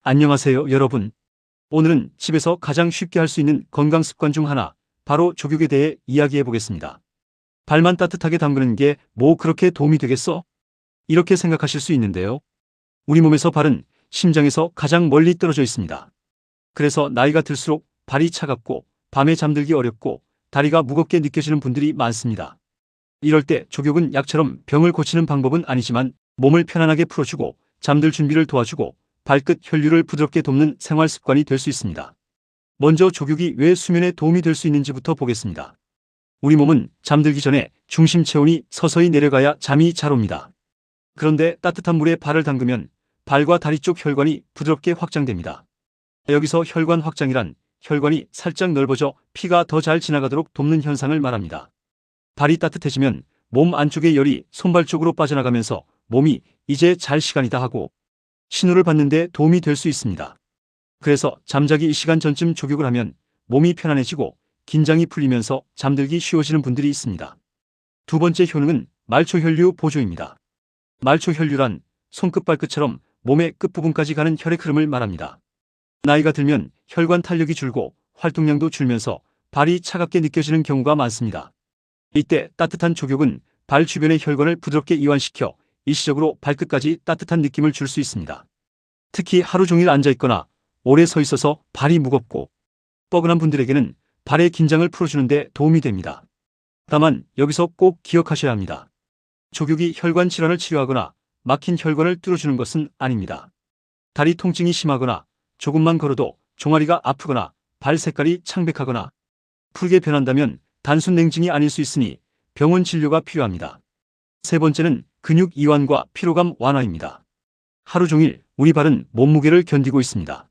안녕하세요, 여러분. 오늘은 집에서 가장 쉽게 할 수 있는 건강 습관 중 하나, 바로 족욕에 대해 이야기해 보겠습니다. 발만 따뜻하게 담그는 게 뭐 그렇게 도움이 되겠어? 이렇게 생각하실 수 있는데요. 우리 몸에서 발은 심장에서 가장 멀리 떨어져 있습니다. 그래서 나이가 들수록 발이 차갑고 밤에 잠들기 어렵고 다리가 무겁게 느껴지는 분들이 많습니다. 이럴 때 족욕은 약처럼 병을 고치는 방법은 아니지만 몸을 편안하게 풀어주고 잠들 준비를 도와주고 발끝 혈류를 부드럽게 돕는 생활 습관이 될 수 있습니다. 먼저 족욕이 왜 수면에 도움이 될 수 있는지부터 보겠습니다. 우리 몸은 잠들기 전에 중심 체온이 서서히 내려가야 잠이 잘 옵니다. 그런데 따뜻한 물에 발을 담그면 발과 다리 쪽 혈관이 부드럽게 확장됩니다. 여기서 혈관 확장이란 혈관이 살짝 넓어져 피가 더 잘 지나가도록 돕는 현상을 말합니다. 발이 따뜻해지면 몸 안쪽의 열이 손발 쪽으로 빠져나가면서 몸이 이제 잘 시간이다 하고 신호를 받는데 도움이 될 수 있습니다. 그래서 잠자기 1시간 전쯤 족욕을 하면 몸이 편안해지고 긴장이 풀리면서 잠들기 쉬워지는 분들이 있습니다. 두 번째 효능은 말초혈류 보조입니다. 말초혈류란 손끝발끝처럼 몸의 끝부분까지 가는 혈액 흐름을 말합니다. 나이가 들면 혈관 탄력이 줄고 활동량도 줄면서 발이 차갑게 느껴지는 경우가 많습니다. 이때 따뜻한 족욕은 발 주변의 혈관을 부드럽게 이완시켜 일시적으로 발끝까지 따뜻한 느낌을 줄 수 있습니다. 특히 하루 종일 앉아있거나 오래 서 있어서 발이 무겁고 뻐근한 분들에게는 발의 긴장을 풀어주는 데 도움이 됩니다. 다만 여기서 꼭 기억하셔야 합니다. 족욕이 혈관 질환을 치료하거나 막힌 혈관을 뚫어주는 것은 아닙니다. 다리 통증이 심하거나 조금만 걸어도 종아리가 아프거나 발 색깔이 창백하거나 붉게 변한다면 단순 냉증이 아닐 수 있으니 병원 진료가 필요합니다. 세 번째는 근육 이완과 피로감 완화입니다. 하루 종일 우리 발은 몸무게를 견디고 있습니다.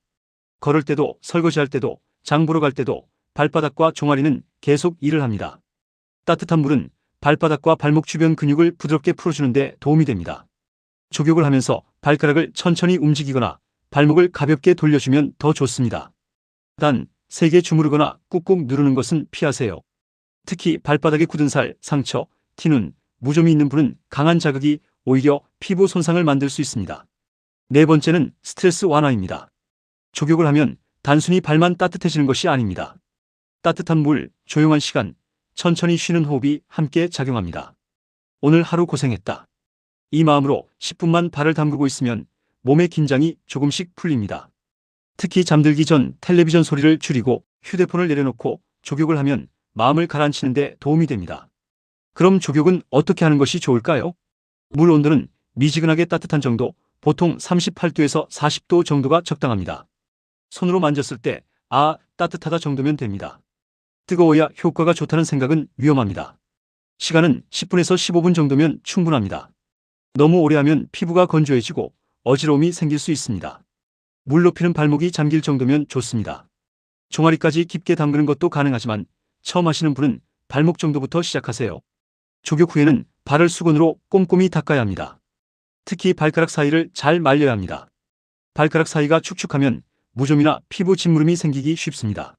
걸을 때도 설거지할 때도 장 보러 갈 때도 발바닥과 종아리는 계속 일을 합니다. 따뜻한 물은 발바닥과 발목 주변 근육을 부드럽게 풀어주는 데 도움이 됩니다. 족욕을 하면서 발가락을 천천히 움직이거나 발목을 가볍게 돌려주면 더 좋습니다. 단, 세게 주무르거나 꾹꾹 누르는 것은 피하세요. 특히 발바닥에 굳은 살, 상처, 티눈, 무좀이 있는 분은 강한 자극이 오히려 피부 손상을 만들 수 있습니다. 네 번째는 스트레스 완화입니다. 족욕을 하면 단순히 발만 따뜻해지는 것이 아닙니다. 따뜻한 물, 조용한 시간, 천천히 쉬는 호흡이 함께 작용합니다. 오늘 하루 고생했다. 이 마음으로 10분만 발을 담그고 있으면 몸의 긴장이 조금씩 풀립니다. 특히 잠들기 전 텔레비전 소리를 줄이고 휴대폰을 내려놓고 족욕을 하면 마음을 가라앉히는 데 도움이 됩니다. 그럼 족욕은 어떻게 하는 것이 좋을까요? 물 온도는 미지근하게 따뜻한 정도, 보통 38도에서 40도 정도가 적당합니다. 손으로 만졌을 때 따뜻하다 정도면 됩니다. 뜨거워야 효과가 좋다는 생각은 위험합니다. 시간은 10분에서 15분 정도면 충분합니다. 너무 오래 하면 피부가 건조해지고 어지러움이 생길 수 있습니다. 물 높이는 발목이 잠길 정도면 좋습니다. 종아리까지 깊게 담그는 것도 가능하지만 처음 하시는 분은 발목 정도부터 시작하세요. 족욕 후에는 발을 수건으로 꼼꼼히 닦아야 합니다. 특히 발가락 사이를 잘 말려야 합니다. 발가락 사이가 축축하면 무좀이나 피부 짓무름이 생기기 쉽습니다.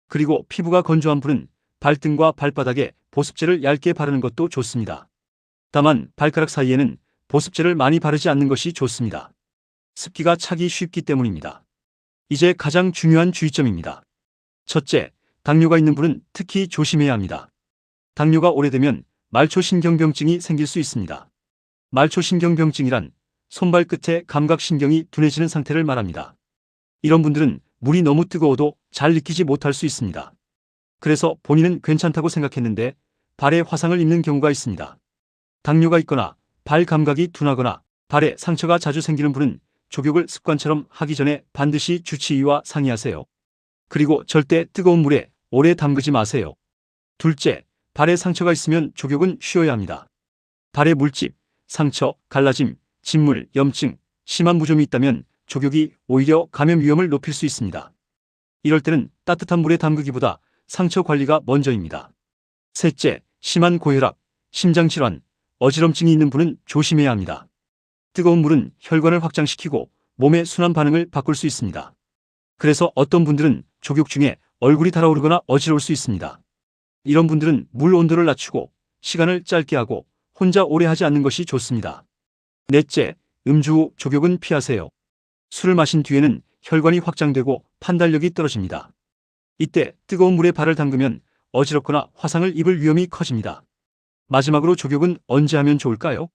그리고 피부가 건조한 분은 발등과 발바닥에 보습제를 얇게 바르는 것도 좋습니다. 다만 발가락 사이에는 보습제를 많이 바르지 않는 것이 좋습니다. 습기가 차기 쉽기 때문입니다. 이제 가장 중요한 주의점입니다. 첫째, 당뇨가 있는 분은 특히 조심해야 합니다. 당뇨가 오래되면 말초신경병증이 생길 수 있습니다. 말초신경병증이란 손발 끝에 감각신경이 둔해지는 상태를 말합니다. 이런 분들은 물이 너무 뜨거워도 잘 느끼지 못할 수 있습니다. 그래서 본인은 괜찮다고 생각했는데 발에 화상을 입는 경우가 있습니다. 당뇨가 있거나 발 감각이 둔하거나 발에 상처가 자주 생기는 분은 족욕을 습관처럼 하기 전에 반드시 주치의와 상의하세요. 그리고 절대 뜨거운 물에 오래 담그지 마세요. 둘째, 발에 상처가 있으면 족욕은 쉬어야 합니다. 발에 물집, 상처, 갈라짐, 진물, 염증, 심한 무좀이 있다면 족욕이 오히려 감염 위험을 높일 수 있습니다. 이럴 때는 따뜻한 물에 담그기보다 상처 관리가 먼저입니다. 셋째, 심한 고혈압, 심장질환, 어지럼증이 있는 분은 조심해야 합니다. 뜨거운 물은 혈관을 확장시키고 몸의 순환 반응을 바꿀 수 있습니다. 그래서 어떤 분들은 족욕 중에 얼굴이 달아오르거나 어지러울 수 있습니다. 이런 분들은 물 온도를 낮추고 시간을 짧게 하고 혼자 오래 하지 않는 것이 좋습니다. 넷째, 음주 후 족욕은 피하세요. 술을 마신 뒤에는 혈관이 확장되고 판단력이 떨어집니다. 이때 뜨거운 물에 발을 담그면 어지럽거나 화상을 입을 위험이 커집니다. 마지막으로 족욕은 언제 하면 좋을까요?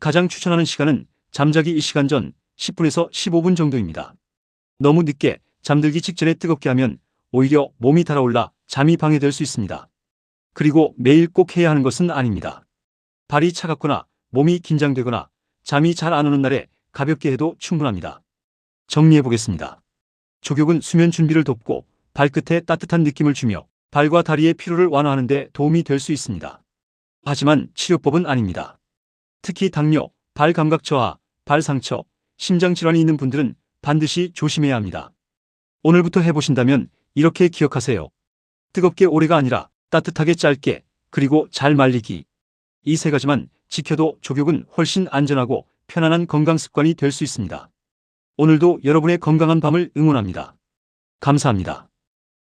가장 추천하는 시간은 잠자기 1시간 전 10분에서 15분 정도입니다. 너무 늦게 잠들기 직전에 뜨겁게 하면 오히려 몸이 달아올라 잠이 방해될 수 있습니다. 그리고 매일 꼭 해야 하는 것은 아닙니다. 발이 차갑거나 몸이 긴장되거나 잠이 잘 안 오는 날에 가볍게 해도 충분합니다. 정리해 보겠습니다. 족욕은 수면 준비를 돕고 발끝에 따뜻한 느낌을 주며 발과 다리의 피로를 완화하는 데 도움이 될 수 있습니다. 하지만 치료법은 아닙니다. 특히 당뇨, 발 감각 저하, 발 상처, 심장 질환이 있는 분들은 반드시 조심해야 합니다. 오늘부터 해보신다면 이렇게 기억하세요. 뜨겁게 오래가 아니라 따뜻하게 짧게, 그리고 잘 말리기. 이 세 가지만 지켜도 족욕은 훨씬 안전하고 편안한 건강 습관이 될 수 있습니다. 오늘도 여러분의 건강한 밤을 응원합니다. 감사합니다.